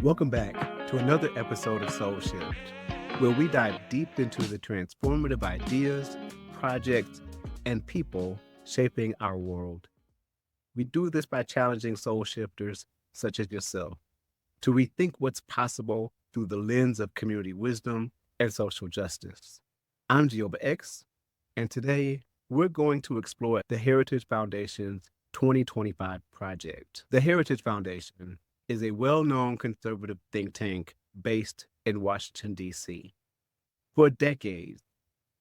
Welcome back to another episode of SoulShift, where we dive deep into the transformative ideas, projects, and people shaping our world. We do this by challenging soul shifters such as yourself to rethink what's possible through the lens of community wisdom and social justice. I'm JyOba X, and today we're going to explore the Heritage Foundation's 2025 project. The Heritage Foundation is a well-known conservative think tank based in Washington, D.C. For decades,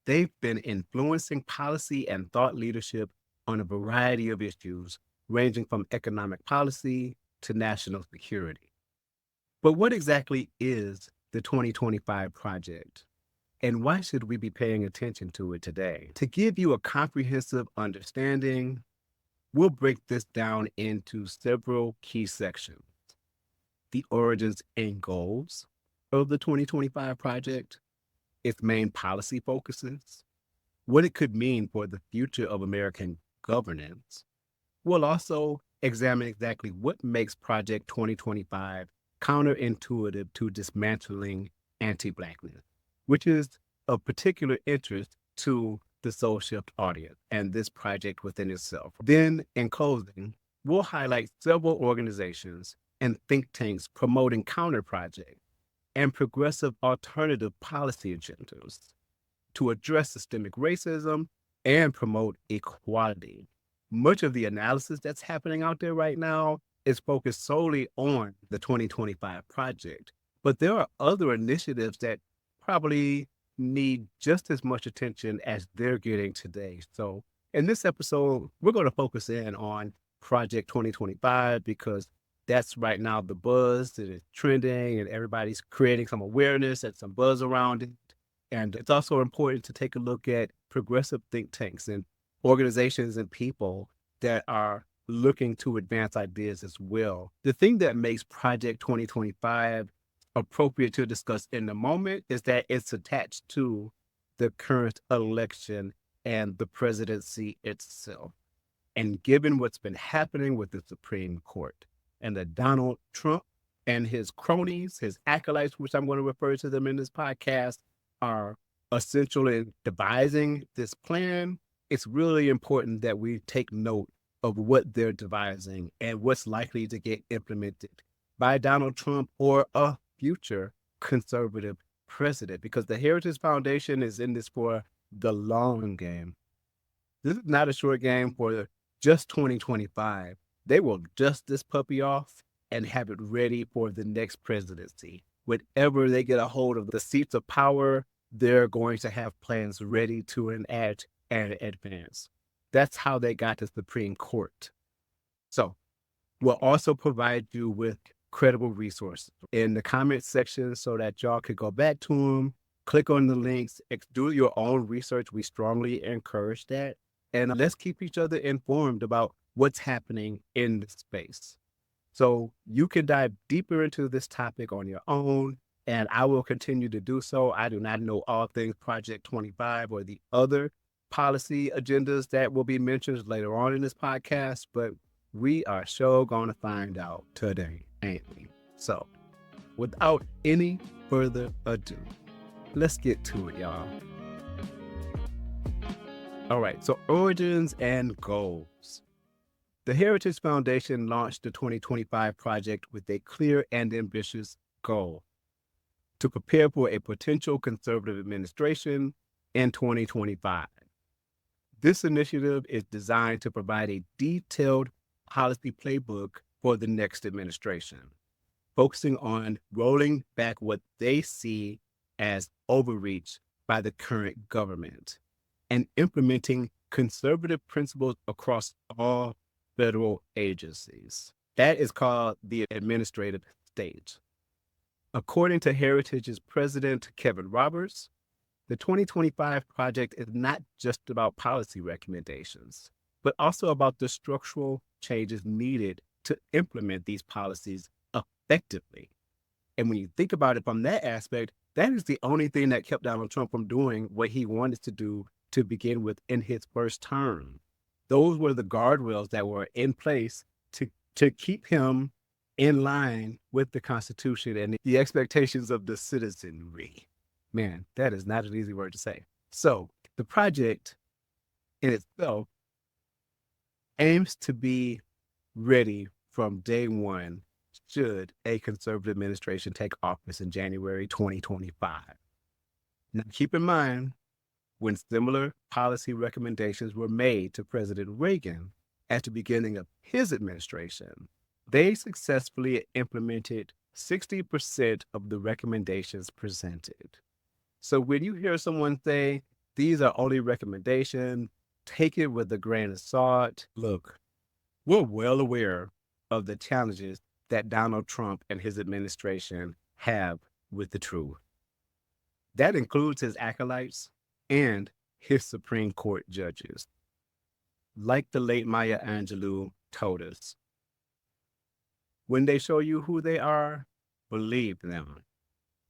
they've been influencing policy and thought leadership on a variety of issues, ranging from economic policy to national security. But what exactly is the 2025 project? And why should we be paying attention to it today? To give you a comprehensive understanding, we'll break this down into several key sections: the origins and goals of the 2025 project, its main policy focuses, what it could mean for the future of American governance. We'll also examine exactly what makes Project 2025 counterintuitive to dismantling anti-Blackness, which is of particular interest to the SoulShift audience and this project within itself. Then, in closing, we'll highlight several organizations and think tanks promoting counter projects and progressive alternative policy agendas to address systemic racism and promote equality. Much of the analysis that's happening out there right now is focused solely on the 2025 project, but there are other initiatives that probably need just as much attention as they're getting today. So in this episode, we're going to focus in on Project 2025 because that's right now the buzz that is trending and everybody's creating some awareness and some buzz around it. And it's also important to take a look at progressive think tanks and organizations and people that are looking to advance ideas as well. The thing that makes Project 2025 appropriate to discuss in the moment is that it's attached to the current election and the presidency itself. And given what's been happening with the Supreme Court and that Donald Trump and his cronies, his acolytes, which I'm going to refer to them in this podcast, are essential in devising this plan, it's really important that we take note of what they're devising and what's likely to get implemented by Donald Trump or a future conservative president, because the Heritage Foundation is in this for the long game. This is not a short game for just 2025. They will dust this puppy off and have it ready for the next presidency. Whenever they get a hold of the seats of power, they're going to have plans ready to enact and advance. That's how they got to the Supreme Court. So we'll also provide you with credible resources in the comment section so that y'all could go back to them, click on the links, do your own research. We strongly encourage that. And let's keep each other informed about what's happening in the space. So you can dive deeper into this topic on your own, and I will continue to do so. I do not know all things Project 25 or the other policy agendas that will be mentioned later on in this podcast, but we are sure going to find out today, ain't we? So without any further ado, let's get to it, y'all. All right, so origins and goals. The Heritage Foundation launched the 2025 project with a clear and ambitious goal: to prepare for a potential conservative administration in 2025. This initiative is designed to provide a detailed policy playbook for the next administration, focusing on rolling back what they see as overreach by the current government and implementing conservative principles across all federal agencies. That is called the administrative stage. According to Heritage's president, Kevin Roberts, the 2025 project is not just about policy recommendations, but also about the structural changes needed to implement these policies effectively. And when you think about it from that aspect, that is the only thing that kept Donald Trump from doing what he wanted to do to begin with in his first term. Those were the guardrails that were in place to keep him in line with the Constitution and the expectations of the citizenry. Man, that is not an easy word to say. So the project in itself aims to be ready from day one should a conservative administration take office in January 2025. Now, keep in mind, when similar policy recommendations were made to President Reagan at the beginning of his administration, they successfully implemented 60% of the recommendations presented. So when you hear someone say, these are only recommendations, take it with a grain of salt. Look, we're well aware of the challenges that Donald Trump and his administration have with the truth. That includes his acolytes and his Supreme Court judges. Like the late Maya Angelou told us, when they show you who they are, believe them.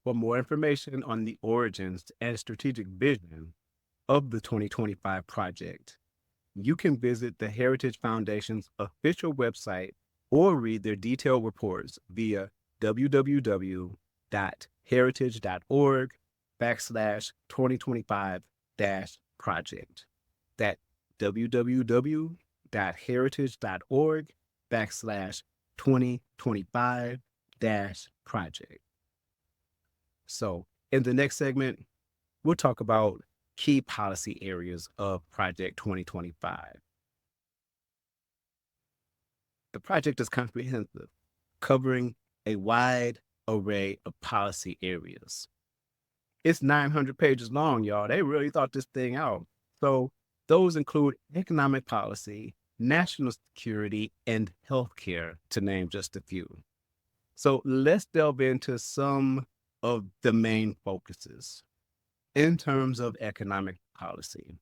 For more information on the origins and strategic vision of the 2025 project, you can visit the Heritage Foundation's official website or read their detailed reports via www.heritage.org/2025-project. That's www.heritage.org/2025-project. So in the next segment, we'll talk about key policy areas of Project 2025. The project is comprehensive, covering a wide array of policy areas. It's 900 pages long, y'all. They really thought this thing out. So those include economic policy, national security, and healthcare, to name just a few. So let's delve into some of the main focuses. In terms of economic policy,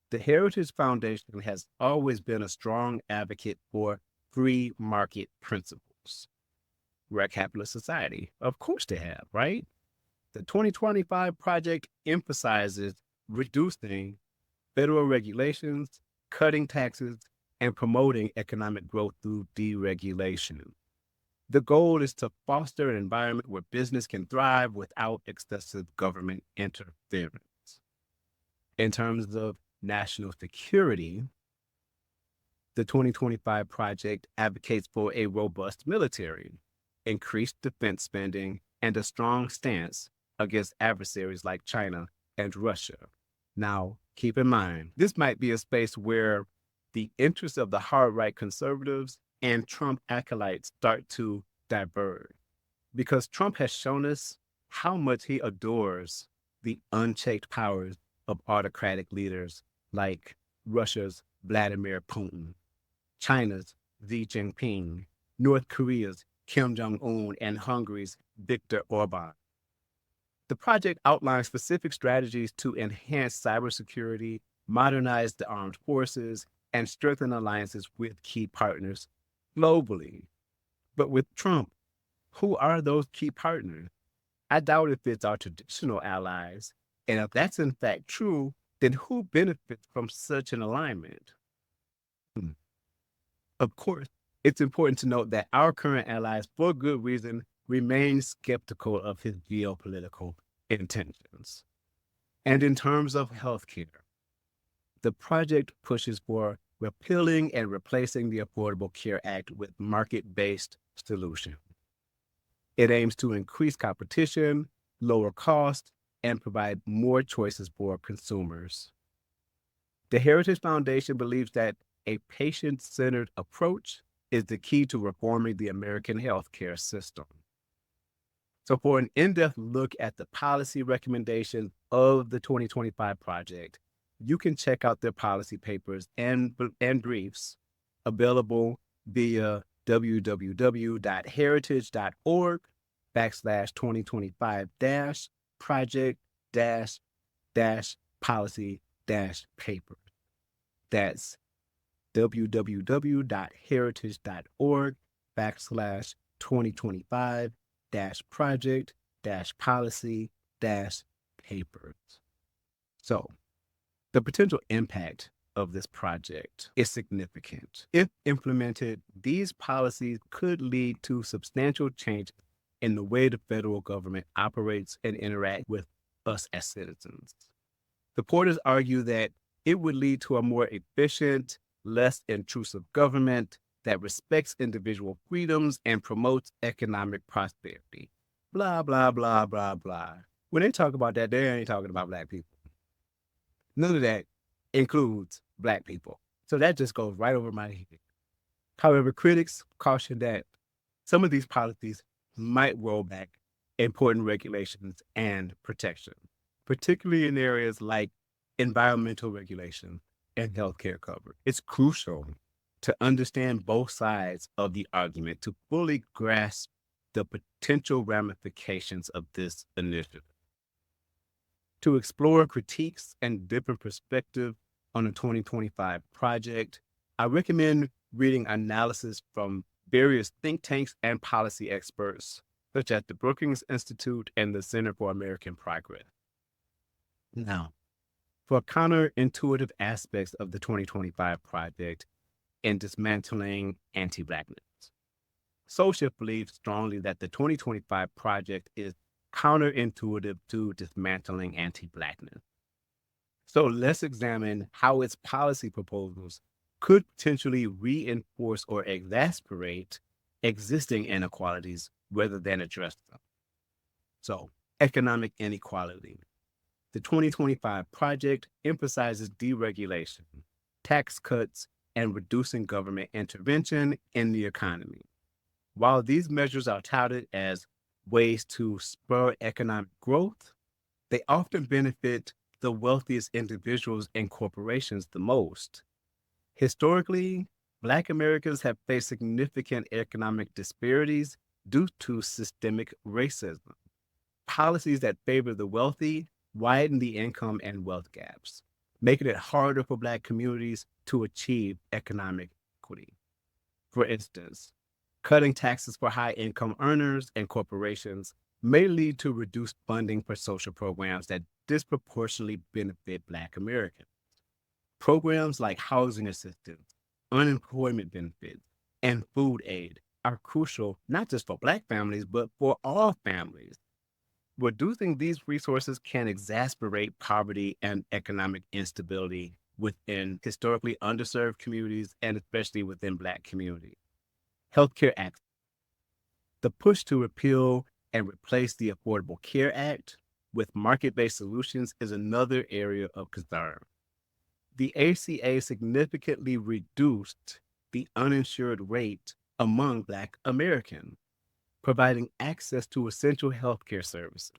the Heritage Foundation has always been a strong advocate for free market principles. We're a capitalist society. Of course they have, right? The 2025 project emphasizes reducing federal regulations, cutting taxes, and promoting economic growth through deregulation. The goal is to foster an environment where business can thrive without excessive government interference. In terms of national security, the 2025 project advocates for a robust military, increased defense spending, and a strong stance against adversaries like China and Russia. Now, keep in mind, this might be a space where the interests of the hard-right conservatives and Trump acolytes start to diverge, because Trump has shown us how much he adores the unchecked powers of autocratic leaders like Russia's Vladimir Putin, China's Xi Jinping, North Korea's Kim Jong-un, and Hungary's Viktor Orban. The project outlines specific strategies to enhance cybersecurity, modernize the armed forces, and strengthen alliances with key partners globally. But with Trump, who are those key partners? I doubt if it's our traditional allies. And if that's in fact true, then who benefits from such an alignment? Of course, it's important to note that our current allies, for good reason, remain skeptical of his geopolitical intentions. And in terms of healthcare, the project pushes for repealing and replacing the Affordable Care Act with market-based solutions. It aims to increase competition, lower costs, and provide more choices for consumers. The Heritage Foundation believes that a patient-centered approach is the key to reforming the American healthcare system. So for an in-depth look at the policy recommendations of the 2025 project, you can check out their policy papers and briefs available via www.heritage.org/project-policy-papers. That's www.heritage.org/2025-project-policy-papers. So the potential impact of this project is significant. If implemented these policies could lead to substantial changes in the way the federal government operates and interacts with us as citizens. Supporters argue that it would lead to a more efficient, less intrusive government that respects individual freedoms and promotes economic prosperity. Blah, blah, blah, blah, blah. When they talk about that, they ain't talking about Black people. None of that includes Black people. So that just goes right over my head. However, critics caution that some of these policies might roll back important regulations and protection, particularly in areas like environmental regulation and healthcare coverage. It's crucial to understand both sides of the argument to fully grasp the potential ramifications of this initiative. To explore critiques and different perspectives on the 2025 project, I recommend reading analysis from various think tanks and policy experts, such as the Brookings Institute and the Center for American Progress. Now, for counterintuitive aspects of the 2025 project in dismantling anti-Blackness, SoulShift believes strongly that the 2025 project is counterintuitive to dismantling anti-Blackness. So let's examine how its policy proposals could potentially reinforce or exacerbate existing inequalities rather than address them. So, economic inequality. The 2025 project emphasizes deregulation, tax cuts, and reducing government intervention in the economy. While these measures are touted as ways to spur economic growth, they often benefit the wealthiest individuals and corporations the most. Historically, Black Americans have faced significant economic disparities due to systemic racism. Policies that favor the wealthy widen the income and wealth gaps, making it harder for Black communities to achieve economic equity. For instance, cutting taxes for high-income earners and corporations may lead to reduced funding for social programs that disproportionately benefit Black Americans. Programs like housing assistance, unemployment benefits, and food aid are crucial not just for Black families, but for all families. Reducing these resources can exacerbate poverty and economic instability within historically underserved communities and especially within Black communities. Healthcare access. The push to repeal and replace the Affordable Care Act with market-based solutions is another area of concern. The ACA significantly reduced the uninsured rate among Black Americans, providing access to essential healthcare services.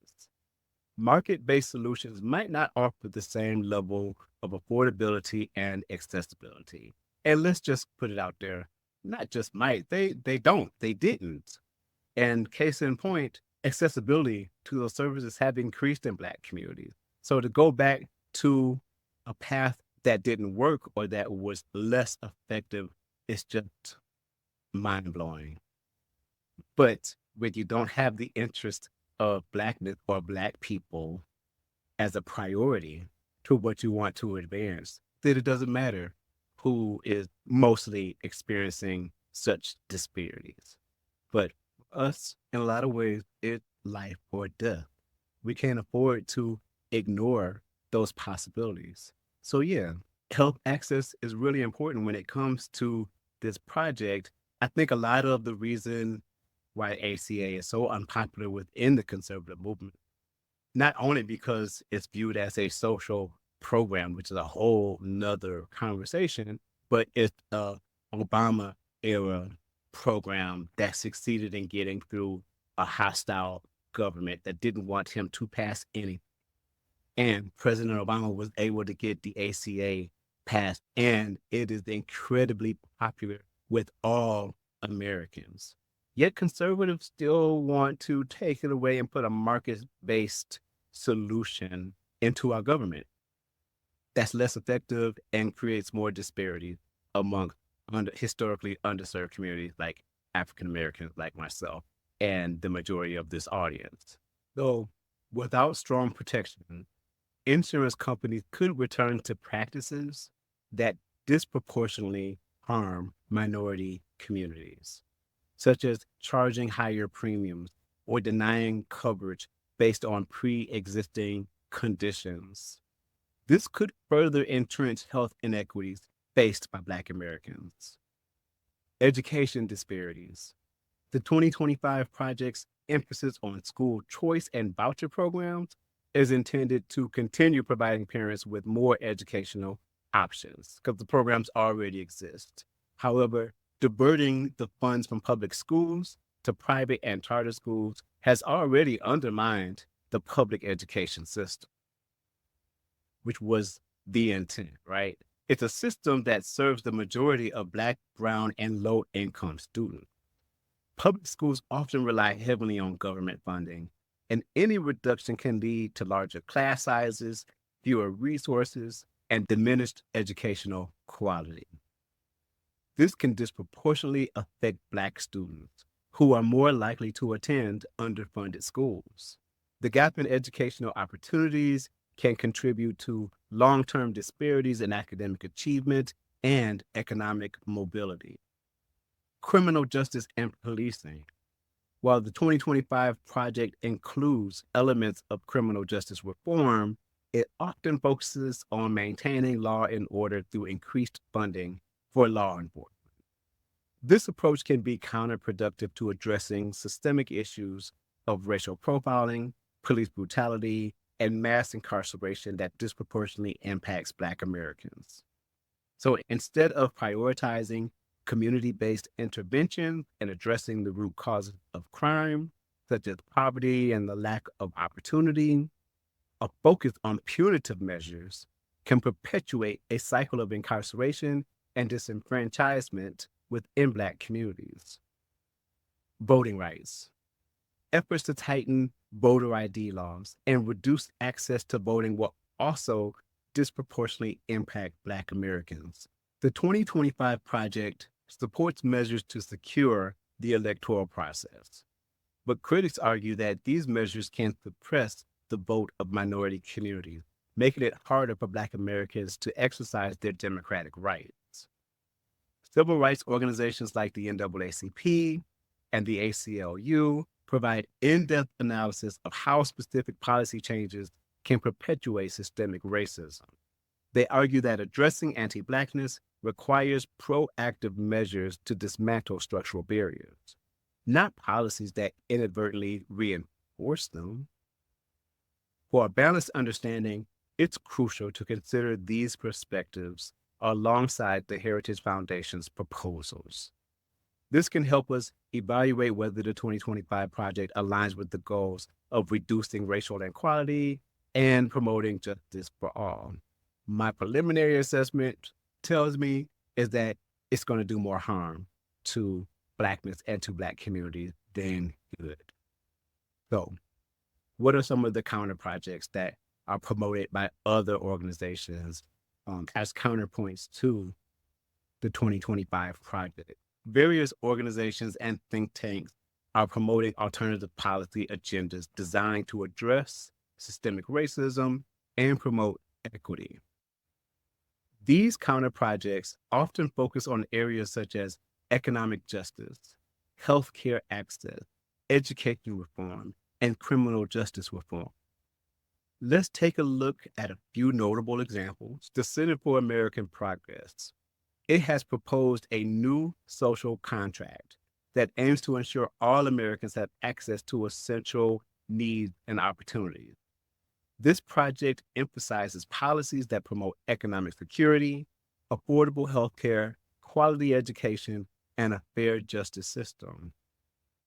Market-based solutions might not offer the same level of affordability and accessibility. And let's just put it out there, not just might, they didn't. And case in point, accessibility to those services have increased in Black communities. So to go back to a path that didn't work or that was less effective is just mind-blowing. But when you don't have the interest of Blackness or Black people as a priority to what you want to advance, then it doesn't matter who is mostly experiencing such disparities. But for us, in a lot of ways, it's life or death. We can't afford to ignore those possibilities. So yeah, health access is really important when it comes to this project. I think a lot of the reason why ACA is so unpopular within the conservative movement, not only because it's viewed as a social program, which is a whole nother conversation, but it's a Obama era program that succeeded in getting through a hostile government that didn't want him to pass anything. And President Obama was able to get the ACA passed, and it is incredibly popular with all Americans. Yet conservatives still want to take it away and put a market-based solution into our government that's less effective and creates more disparities among historically underserved communities like African Americans like myself and the majority of this audience. So without strong protection, insurance companies could return to practices that disproportionately harm minority communities, such as charging higher premiums or denying coverage based on pre-existing conditions. This could further entrench health inequities faced by Black Americans. Education disparities. The 2025 project's emphasis on school choice and voucher programs is intended to continue providing parents with more educational options because the programs already exist. However, diverting the funds from public schools to private and charter schools has already undermined the public education system, which was the intent, right? It's a system that serves the majority of Black, brown, and low-income students. Public schools often rely heavily on government funding, and any reduction can lead to larger class sizes, fewer resources, and diminished educational quality. This can disproportionately affect Black students, who are more likely to attend underfunded schools. The gap in educational opportunities can contribute to long-term disparities in academic achievement and economic mobility. Criminal justice and policing. While the 2025 project includes elements of criminal justice reform, it often focuses on maintaining law and order through increased funding for law enforcement. This approach can be counterproductive to addressing systemic issues of racial profiling, police brutality, and mass incarceration that disproportionately impacts Black Americans. So instead of prioritizing community-based intervention and addressing the root causes of crime, such as poverty and the lack of opportunity, a focus on punitive measures can perpetuate a cycle of incarceration and disenfranchisement within Black communities. Voting rights. Efforts to tighten voter ID laws and reduce access to voting will also disproportionately impact Black Americans. The 2025 project supports measures to secure the electoral process, but critics argue that these measures can suppress the vote of minority communities, making it harder for Black Americans to exercise their democratic rights. Civil rights organizations like the NAACP and the ACLU provide in-depth analysis of how specific policy changes can perpetuate systemic racism. They argue that addressing anti-Blackness requires proactive measures to dismantle structural barriers, not policies that inadvertently reinforce them. For a balanced understanding, it's crucial to consider these perspectives alongside the Heritage Foundation's proposals. This can help us evaluate whether the 2025 project aligns with the goals of reducing racial inequality and promoting justice for all. My preliminary assessment tells me is that it's going to do more harm to Blackness and to Black communities than good. So, what are some of the counter projects that are promoted by other organizations as counterpoints to the 2025 project? Various organizations and think tanks are promoting alternative policy agendas designed to address systemic racism and promote equity. These counter projects often focus on areas such as economic justice, healthcare access, education reform, and criminal justice reform. Let's take a look at a few notable examples. The Center for American Progress. It has proposed a new social contract that aims to ensure all Americans have access to essential needs and opportunities. This project emphasizes policies that promote economic security, affordable healthcare, quality education, and a fair justice system.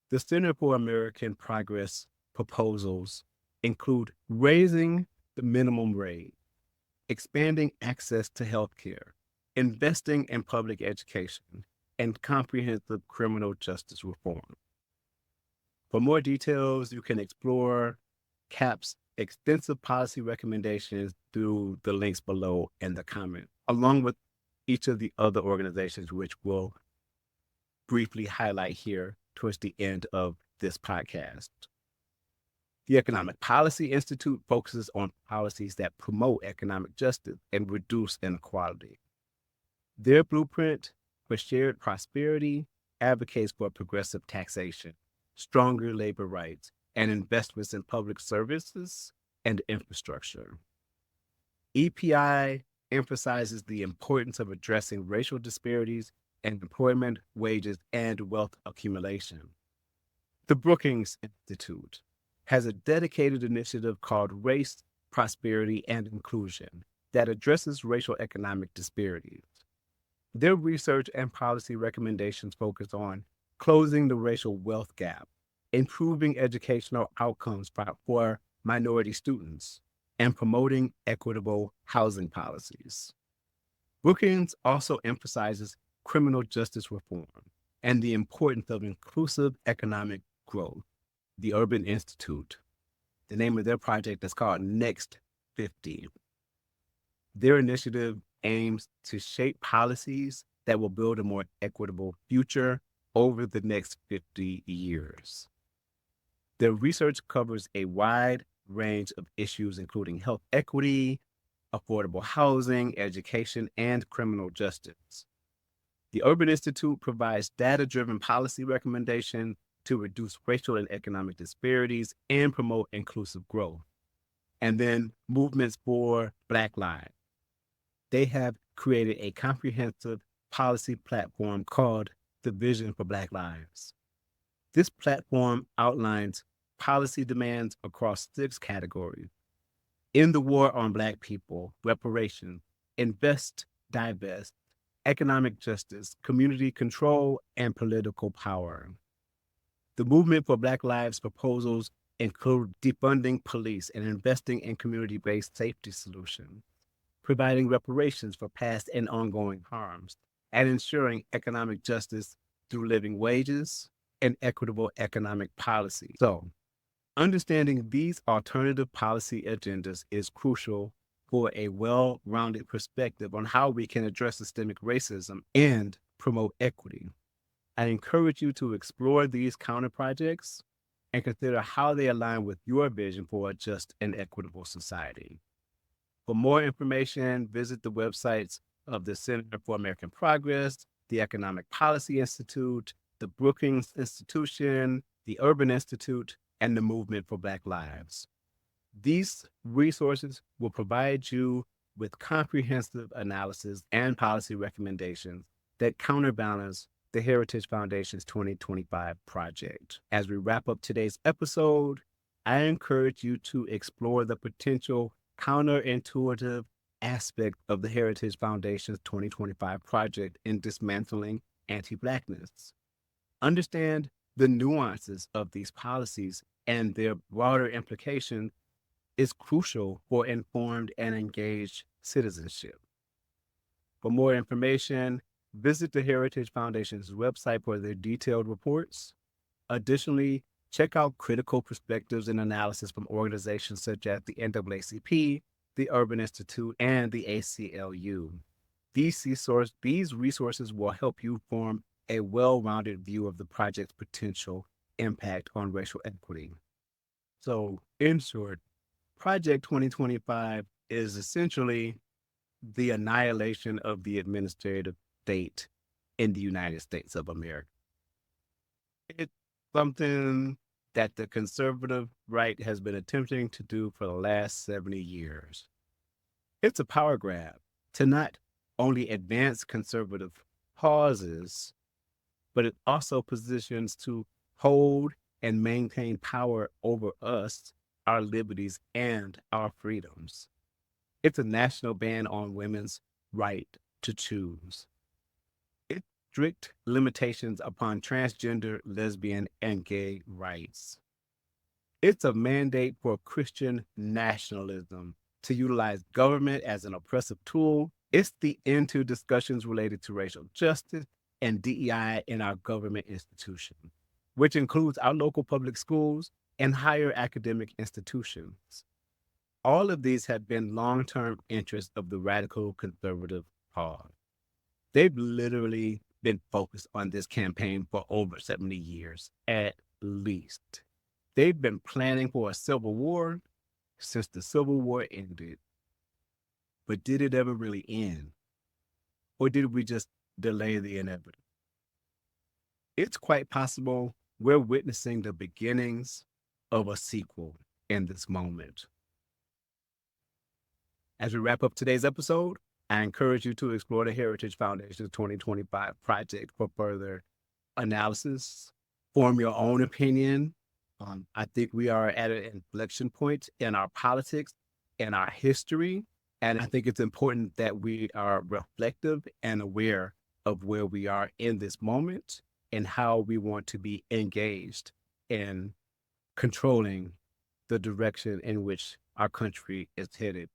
The Center for American Progress proposals include raising the minimum wage, expanding access to healthcare, investing in public education, and comprehensive criminal justice reform. For more details, you can explore CAP's extensive policy recommendations through the links below in the comment, along with each of the other organizations, which we'll briefly highlight here towards the end of this podcast. The Economic Policy Institute focuses on policies that promote economic justice and reduce inequality. Their blueprint for shared prosperity, advocates for progressive taxation, stronger labor rights, and investments in public services and infrastructure. EPI emphasizes the importance of addressing racial disparities in employment, wages, and wealth accumulation. The Brookings Institute has a dedicated initiative called Race, Prosperity, and Inclusion that addresses racial economic disparities. Their research and policy recommendations focus on closing the racial wealth gap, improving educational outcomes for minority students, and promoting equitable housing policies. Brookings also emphasizes criminal justice reform and the importance of inclusive economic growth. The Urban Institute, the name of their project is called Next 50. Their initiative aims to shape policies that will build a more equitable future over the next 50 years. Their research covers a wide range of issues, including health equity, affordable housing, education, and criminal justice. The Urban Institute provides data-driven policy recommendations to reduce racial and economic disparities and promote inclusive growth. And then movements for Black Lives. They have created a comprehensive policy platform called the Vision for Black Lives. This platform outlines policy demands across 6 categories: in the war on Black people, reparations, invest, divest, economic justice, community control, and political power. The Movement for Black Lives proposals include defunding police and investing in community-based safety solutions, providing reparations for past and ongoing harms, and ensuring economic justice through living wages and equitable economic policy. So, understanding these alternative policy agendas is crucial for a well-rounded perspective on how we can address systemic racism and promote equity. I encourage you to explore these counter projects and consider how they align with your vision for a just and equitable society. For more information, visit the websites of the Center for American Progress, the Economic Policy Institute, the Brookings Institution, the Urban Institute, and the Movement for Black Lives. These resources will provide you with comprehensive analysis and policy recommendations that counterbalance the Heritage Foundation's 2025 project. As we wrap up today's episode, I encourage you to explore the potential counterintuitive aspect of the Heritage Foundation's 2025 project in dismantling anti-Blackness. Understand the nuances of these policies and their broader implication is crucial for informed and engaged citizenship. For more information, visit the Heritage Foundation's website for their detailed reports. Additionally, check out critical perspectives and analysis from organizations such as the NAACP, the Urban Institute, and the ACLU. These resources will help you form a well-rounded view of the project's potential impact on racial equity. So, in short, Project 2025 is essentially the annihilation of the administrative state in the United States of America. It's something that the conservative right has been attempting to do for the last 70 years. It's a power grab to not only advance conservative causes, but it also positions to hold and maintain power over us, our liberties, and our freedoms. It's a national ban on women's right to choose. It's strict limitations upon transgender, lesbian, and gay rights. It's a mandate for Christian nationalism to utilize government as an oppressive tool. It's the end to discussions related to racial justice and DEI in our government institutions, which includes our local public schools and higher academic institutions. All of these have been long-term interests of the radical conservative cause. They've literally been focused on this campaign for over 70 years, at least. They've been planning for a civil war since the Civil War ended. But did it ever really end? Or did we just delay the inevitable. It's quite possible we're witnessing the beginnings of a sequel in this moment. As we wrap up today's episode, I encourage you to explore the Heritage Foundation's 2025 project for further analysis, form your own opinion. I think we are at an inflection point in our politics and our history. And I think it's important that we are reflective and aware of where we are in this moment and how we want to be engaged in controlling the direction in which our country is headed.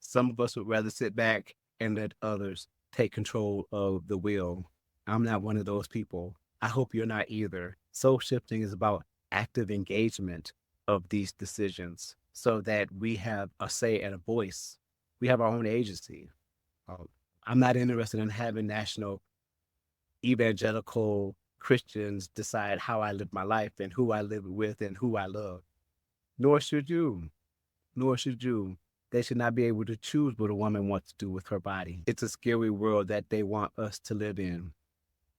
Some of us would rather sit back and let others take control of the wheel. I'm not one of those people. I hope you're not either. Soul shifting is about active engagement of these decisions so that we have a say and a voice. We have our own agency. I'm not interested in having national evangelical Christians decide how I live my life and who I live with and who I love. Nor should you. Nor should you. They should not be able to choose what a woman wants to do with her body. It's a scary world that they want us to live in.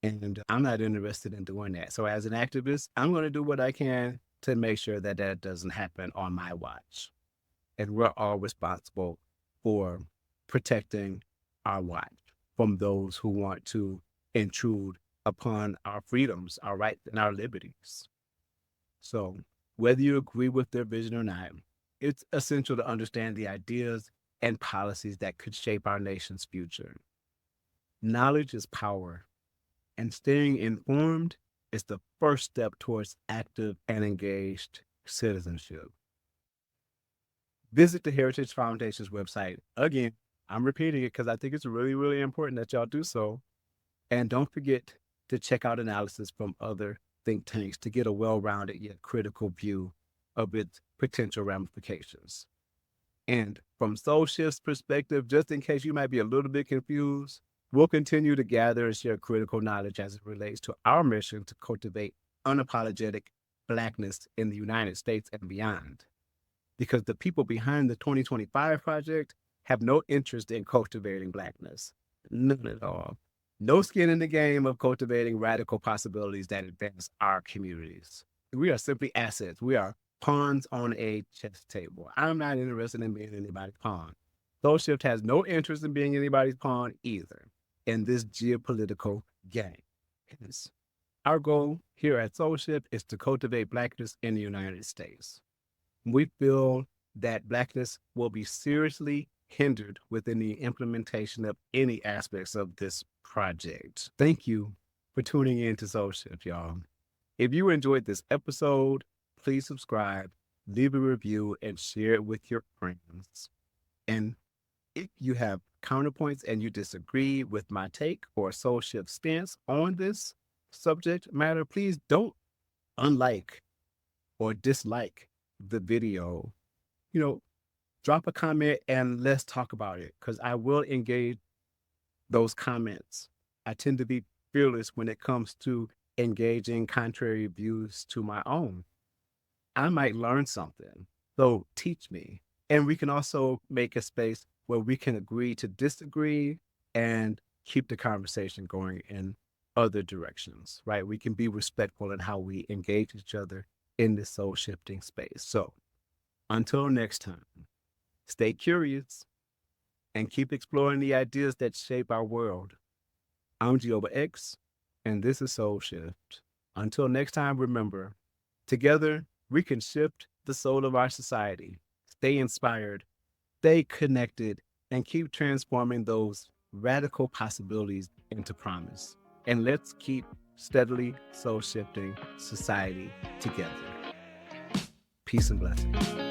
And I'm not interested in doing that. So as an activist, I'm going to do what I can to make sure that that doesn't happen on my watch. And we're all responsible for protecting our watch from those who want to intrude upon our freedoms, our rights, and our liberties. So whether you agree with their vision or not, it's essential to understand the ideas and policies that could shape our nation's future. Knowledge is power, and staying informed is the first step towards active and engaged citizenship. Visit the Heritage Foundation's website. Again, I'm repeating it because I think it's really, really important that y'all do so. And don't forget to check out analysis from other think tanks to get a well-rounded yet critical view of its potential ramifications. And from SoulShift's perspective, just in case you might be a little bit confused, we'll continue to gather and share critical knowledge as it relates to our mission to cultivate unapologetic Blackness in the United States and beyond. Because the people behind the 2025 project have no interest in cultivating Blackness. None at all. No skin in the game of cultivating radical possibilities that advance our communities. We are simply assets. We are pawns on a chess table. I'm not interested in being anybody's pawn. SoulShift has no interest in being anybody's pawn either in this geopolitical game. Hence, our goal here at SoulShift is to cultivate Blackness in the United States. We feel that Blackness will be seriously hindered within the implementation of any aspects of this project. Thank you for tuning in to SoulShift, y'all. If you enjoyed this episode, please subscribe, leave a review, and share it with your friends. And if you have counterpoints and you disagree with my take or SoulShift stance on this subject matter, please don't unlike or dislike the video. Drop a comment and let's talk about it because I will engage those comments. I tend to be fearless when it comes to engaging contrary views to my own. I might learn something, so teach me. And we can also make a space where we can agree to disagree and keep the conversation going in other directions, right? We can be respectful in how we engage each other in this soul shifting space. So until next time, stay curious and keep exploring the ideas that shape our world. I'm JyOba X, and this is Soul Shift. Until next time, remember, together we can shift the soul of our society, stay inspired, stay connected, and keep transforming those radical possibilities into promise. And let's keep steadily soul shifting society together. Peace and blessings.